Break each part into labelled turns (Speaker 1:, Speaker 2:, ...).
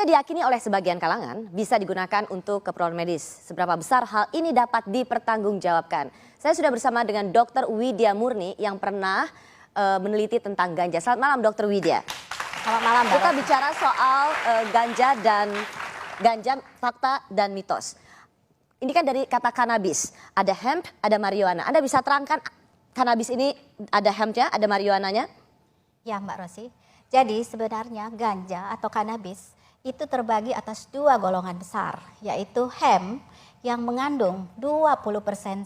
Speaker 1: Jika diyakini oleh sebagian kalangan, bisa digunakan untuk keperluan medis. Seberapa besar hal ini dapat dipertanggungjawabkan? Saya sudah bersama dengan Dr. Widya Murni yang pernah meneliti tentang ganja. Selamat malam Dr. Widya.
Speaker 2: Selamat malam.
Speaker 1: Kita bicara soal ganja, fakta dan mitos. Ini kan dari kata kanabis. Ada hemp, ada marijuana. Anda bisa terangkan kanabis ini ada hempnya, ada marijuananya?
Speaker 2: Ya Mbak Rosi. Jadi sebenarnya ganja atau kanabis itu terbagi atas dua golongan besar, yaitu hemp yang mengandung 20%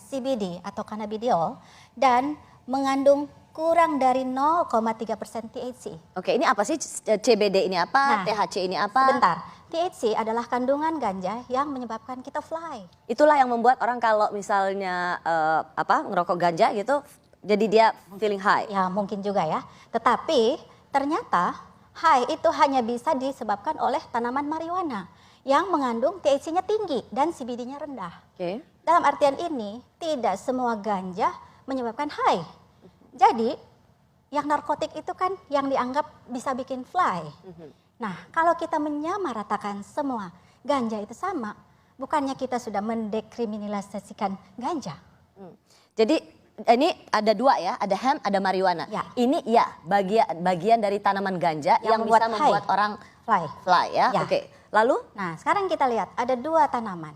Speaker 2: CBD atau cannabidiol dan mengandung kurang dari 0,3% THC.
Speaker 1: Oke, ini apa sih CBD ini apa, THC ini apa?
Speaker 2: Sebentar, THC adalah kandungan ganja yang menyebabkan kita fly.
Speaker 1: Itulah yang membuat orang kalau misalnya ngerokok ganja gitu, jadi dia feeling high.
Speaker 2: Ya mungkin juga ya, tetapi ternyata high itu hanya bisa disebabkan oleh tanaman marijuana yang mengandung THC-nya tinggi dan CBD-nya rendah.
Speaker 1: Oke.
Speaker 2: Dalam artian ini, tidak semua ganja menyebabkan high. Jadi, yang narkotik itu kan yang dianggap bisa bikin fly. Nah, kalau kita menyamaratakan semua ganja itu sama, bukannya kita sudah mendekriminalisasikan ganja.
Speaker 1: Jadi ini ada dua ya, ada hemp, ada marijuana.
Speaker 2: Ya.
Speaker 1: Ini ya bagian dari tanaman ganja yang bisa membuat orang fly ya. Oke. Lalu?
Speaker 2: Nah, sekarang kita lihat ada dua tanaman.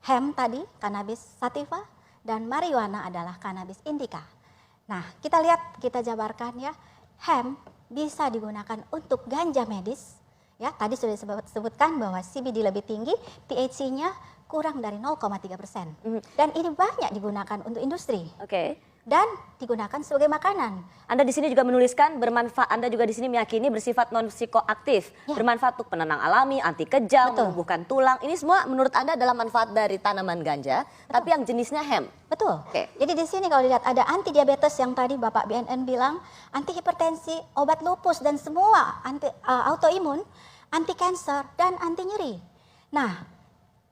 Speaker 2: Hemp tadi, cannabis sativa, dan marijuana adalah cannabis indica. Nah, kita lihat, kita jabarkan ya. Hemp bisa digunakan untuk ganja medis. Ya, tadi sudah disebutkan bahwa CBD lebih tinggi, THC-nya kurang dari 0,3%. Dan ini banyak digunakan untuk industri.
Speaker 1: Oke.
Speaker 2: Dan digunakan sebagai makanan.
Speaker 1: Anda di sini juga menuliskan bermanfaat. Anda juga di sini meyakini bersifat non psikoaktif, bermanfaat untuk penenang alami, anti kejang, menumbuhkan tulang. Ini semua menurut Anda adalah manfaat dari tanaman ganja, tapi yang jenisnya hemp.
Speaker 2: Betul. Jadi di sini kalau dilihat ada anti diabetes yang tadi Bapak BNN bilang, anti hipertensi, obat lupus dan semua anti autoimun, anti kanker dan anti nyeri. Nah,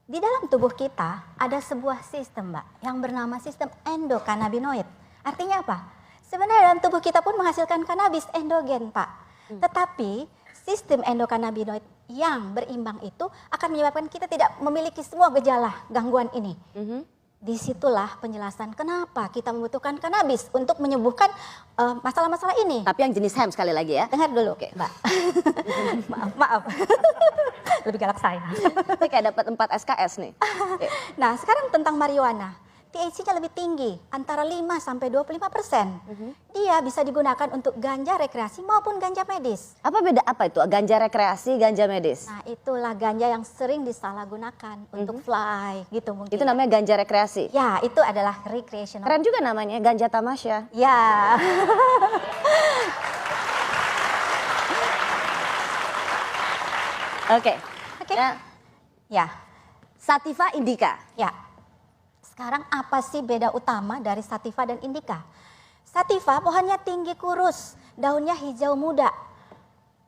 Speaker 2: di dalam tubuh kita ada sebuah sistem, Mbak, yang bernama sistem endokannabinoid. Artinya apa? Sebenarnya dalam tubuh kita pun menghasilkan kanabis endogen, Pak. Tetapi sistem endokannabinoid yang berimbang itu akan menyebabkan kita tidak memiliki semua gejala gangguan ini. Disitulah penjelasan kenapa kita membutuhkan kanabis untuk menyembuhkan masalah-masalah ini.
Speaker 1: Tapi yang jenis hemp sekali lagi ya.
Speaker 2: Dengar dulu, Mbak. maaf. Lebih galak saya.
Speaker 1: Ini kayak dapat 4 SKS nih.
Speaker 2: Nah, sekarang tentang marijuana. THC-nya lebih tinggi, antara 5-25%. Dia bisa digunakan untuk ganja rekreasi maupun ganja medis.
Speaker 1: Apa beda apa itu? Ganja rekreasi, ganja medis?
Speaker 2: Nah, itulah ganja yang sering disalahgunakan untuk fly gitu mungkin.
Speaker 1: Itu namanya ganja rekreasi?
Speaker 2: Ya, itu adalah recreational.
Speaker 1: Keren juga namanya, ganja tamasya.
Speaker 2: Ya.
Speaker 1: Oke.
Speaker 2: Ya.
Speaker 1: Sativa indica.
Speaker 2: Ya. Sekarang apa sih beda utama dari sativa dan indica? Sativa pohonnya tinggi kurus, daunnya hijau muda.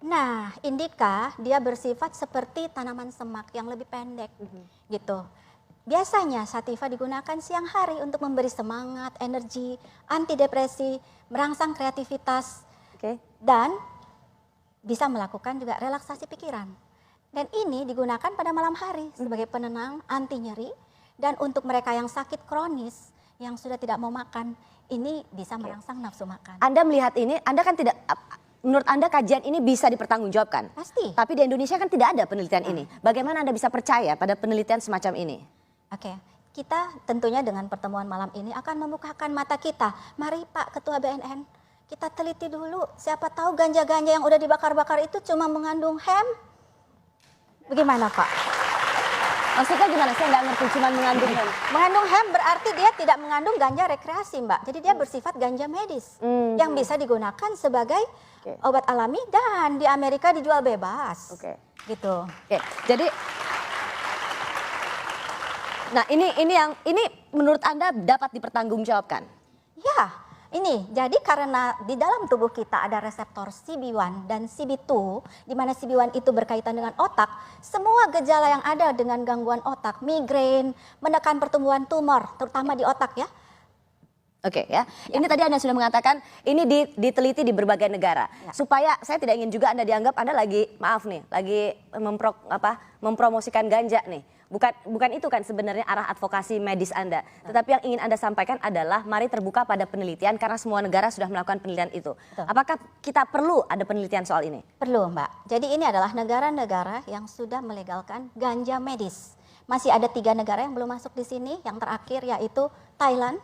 Speaker 2: Nah, indica dia bersifat seperti tanaman semak yang lebih pendek gitu. Biasanya sativa digunakan siang hari untuk memberi semangat, energi, anti depresi, merangsang kreativitas, dan bisa melakukan juga relaksasi pikiran. Dan ini digunakan pada malam hari sebagai penenang, anti nyeri. Dan untuk mereka yang sakit kronis, yang sudah tidak mau makan, ini bisa merangsang nafsu makan.
Speaker 1: Anda melihat ini, Anda kan tidak, menurut Anda kajian ini bisa dipertanggungjawabkan?
Speaker 2: Pasti.
Speaker 1: Tapi di Indonesia kan tidak ada penelitian ini. Bagaimana Anda bisa percaya pada penelitian semacam ini?
Speaker 2: Oke, kita tentunya dengan pertemuan malam ini akan membukakan mata kita. Mari Pak Ketua BNN, kita teliti dulu. Siapa tahu ganja-ganja yang udah dibakar-bakar itu cuma mengandung hemp. Bagaimana Pak?
Speaker 1: Maksudnya gimana? Saya nggak ngerti, cuma mengandung hemp.
Speaker 2: Mengandung hemp berarti dia tidak mengandung ganja rekreasi, Mbak. Jadi dia bersifat ganja medis yang bisa digunakan sebagai obat alami dan di Amerika dijual bebas. Gitu.
Speaker 1: Jadi, nah ini menurut Anda dapat dipertanggungjawabkan?
Speaker 2: Ya. Ini, jadi karena di dalam tubuh kita ada reseptor CB1 dan CB2, di mana CB1 itu berkaitan dengan otak, semua gejala yang ada dengan gangguan otak, migrain, menekan pertumbuhan tumor, terutama di otak ya,
Speaker 1: Oke ya. Ini tadi Anda sudah mengatakan ini diteliti di berbagai negara. Supaya saya tidak ingin juga Anda dianggap Anda lagi maaf nih, lagi mempromosikan ganja nih. Bukan itu kan sebenarnya arah advokasi medis Anda. Tetapi yang ingin Anda sampaikan adalah mari terbuka pada penelitian karena semua negara sudah melakukan penelitian itu.
Speaker 2: Betul.
Speaker 1: Apakah kita perlu ada penelitian soal ini?
Speaker 2: Perlu, Mbak. Jadi ini adalah negara-negara yang sudah melegalkan ganja medis. Masih ada 3 negara yang belum masuk di sini. Yang terakhir yaitu Thailand,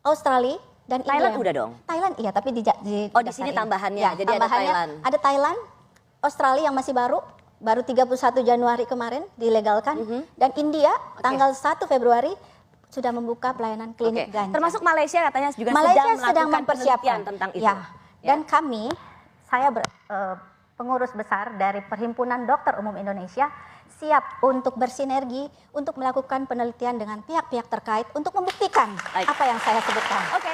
Speaker 2: Australia, dan India.
Speaker 1: Thailand udah dong?
Speaker 2: Thailand iya, tapi di
Speaker 1: Oh, di sini tambahannya,
Speaker 2: Ya,
Speaker 1: jadi ada Thailand.
Speaker 2: Ada Thailand, Australia yang masih baru 31 Januari kemarin dilegalkan. Dan India tanggal 1 Februari sudah membuka pelayanan klinik ganja.
Speaker 1: Termasuk Malaysia katanya juga
Speaker 2: Malaysia
Speaker 1: sedang
Speaker 2: sedang
Speaker 1: melakukan
Speaker 2: mempersiapkan
Speaker 1: penelitian tentang itu.
Speaker 2: Ya. Dan kami, saya pengurus besar dari Perhimpunan Dokter Umum Indonesia, siap untuk bersinergi untuk melakukan penelitian dengan pihak-pihak terkait untuk membuktikan apa yang saya sebutkan.
Speaker 1: Oke.